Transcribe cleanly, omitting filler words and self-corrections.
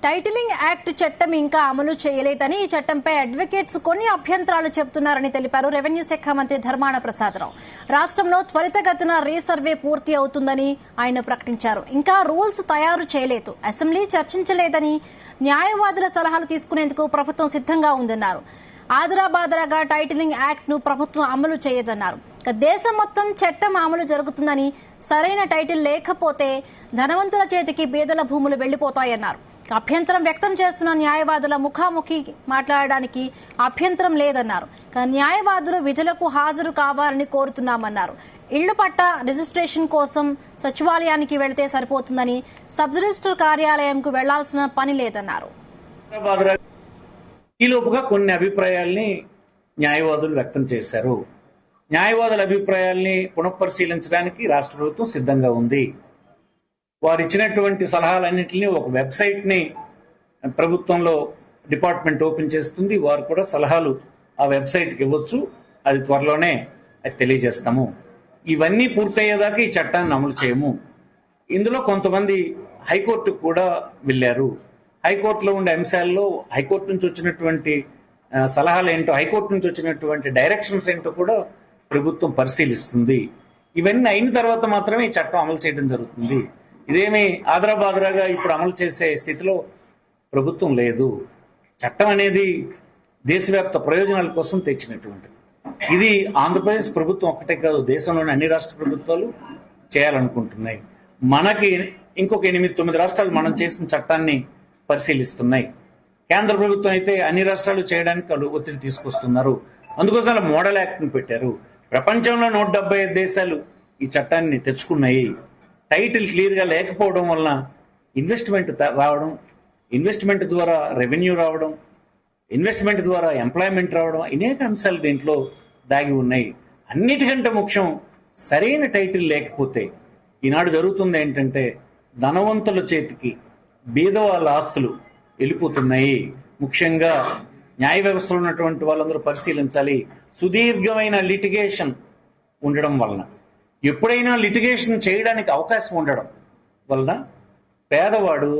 Titling act చట్టం ఇంకా అమలు చేయలేదని ఈ చట్టంపై అడ్వకేట్స్ కొన్ని అభ్యంతరాలు చెబుతున్నారని తెలిపారు రెవెన్యూ శాఖ మంత్రి ధర్మాన ప్రసాదరావు. రాష్ట్రంలో త్వరితగతిన రీసర్వే పూర్తి అవుతుందని ఆయన ప్రకటించారు. ఇంకా రూల్స్ తయారు చేయలేదు, అసెంబ్లీ చర్చించలేదని, న్యాయవాదుల సలహాలు తీసుకునేందుకు ప్రభుత్వం సిద్ధంగా ఉందన్నారు. ఆదరాబాదరాగా టైటిలింగ్ యాక్ట్ ను ప్రభుత్వం అమలు చేయదన్నారు. దేశం మొత్తం చట్టం అమలు జరుగుతుందని, సరైన టైటిల్ లేకపోతే ధనవంతుల చేతికి పేదల భూములు వెళ్లిపోతాయన్నారు. అభ్యంతరం వ్యక్తం చేస్తున్న న్యాయవాదుల ముఖాముఖి మాట్లాడడానికి అభ్యంతరం లేదన్నారు. న్యాయవాదులు విధులకు హాజరు కావాలని కోరుతున్నామన్నారు. ఇళ్లు పట్టా రిజిస్ట్రేషన్ కోసం సచివాలయానికి వెళితే సరిపోతుందని, సబ్ రిజిస్టర్ కార్యాలయంకు వెళ్లాల్సిన పని లేదన్నారు. ఈలోపుగా కొన్ని అభిప్రాయాల్ని న్యాయవాదులు వ్యక్తం చేశారు. న్యాయవాదుల అభిప్రాయాల్ని పునఃపరిశీలించడానికి రాష్ట్ర ప్రభుత్వం సిద్ధంగా ఉంది. వారు ఇచ్చినటువంటి సలహాలన్నింటినీ ఒక వెబ్సైట్ ని ప్రభుత్వంలో డిపార్ట్మెంట్ ఓపెన్ చేస్తుంది. వారు కూడా సలహాలు ఆ వెబ్సైట్ కి ఇవ్వచ్చు. అది త్వరలోనే తెలియజేస్తాము. ఇవన్నీ పూర్తయ్యేదాకా ఈ చట్టాన్ని అమలు చేయము. ఇందులో కొంతమంది హైకోర్టుకు కూడా వెళ్లారు. హైకోర్టులో ఉండే అంశాల్లో హైకోర్టు నుంచి వచ్చినటువంటి సలహాలు ఏంటో, హైకోర్టు నుంచి వచ్చినటువంటి డైరెక్షన్స్ ఏంటో కూడా ప్రభుత్వం పరిశీలిస్తుంది. ఇవన్నీ అయిన తర్వాత మాత్రమే ఈ చట్టం అమలు చేయడం జరుగుతుంది. ఇదేమి ఆదరాబాదరాగా ఇప్పుడు అమలు చేసే స్థితిలో ప్రభుత్వం లేదు. చట్టం అనేది దేశవ్యాప్త ప్రయోజనాల కోసం తెచ్చినటువంటిది. ఇది ఆంధ్రప్రదేశ్ ప్రభుత్వం ఒక్కటే కాదు, దేశంలోని అన్ని రాష్ట్ర ప్రభుత్వాలు చేయాలనుకుంటున్నాయి. మనకి ఇంకొక 8-9 రాష్ట్రాలు మనం చేసిన చట్టాన్ని పరిశీలిస్తున్నాయి. కేంద్ర ప్రభుత్వం అయితే అన్ని రాష్ట్రాలు చేయడానికి ఒత్తిడి తీసుకొస్తున్నారు. అందుకోసం మోడల్ యాక్ట్ ని పెట్టారు. ప్రపంచంలో 175 దేశాలు ఈ చట్టాన్ని తెచ్చుకున్నాయి. టైటిల్ క్లియర్ గా లేకపోవడం వలన ఇన్వెస్ట్మెంట్ రావడం, ఇన్వెస్ట్మెంట్ ద్వారా రెవెన్యూ రావడం, ఇన్వెస్ట్మెంట్ ద్వారా ఎంప్లాయ్మెంట్ రావడం, అనేక అంశాలు దీంట్లో దాగి ఉన్నాయి. అన్నిటికంటే ముఖ్యం, సరైన టైటిల్ లేకపోతే ఈనాడు జరుగుతుంది ఏంటంటే ధనవంతుల చేతికి బీదవాళ్ళ ఆస్తులు వెళ్ళిపోతున్నాయి. ముఖ్యంగా న్యాయ వ్యవస్థలో ఉన్నటువంటి వాళ్ళందరూ పరిశీలించాలి. సుదీర్ఘమైన లిటిగేషన్ ఉండడం వలన, ఎప్పుడైనా లిటిగేషన్ చేయడానికి అవకాశం ఉండడం వలన పేదవాడు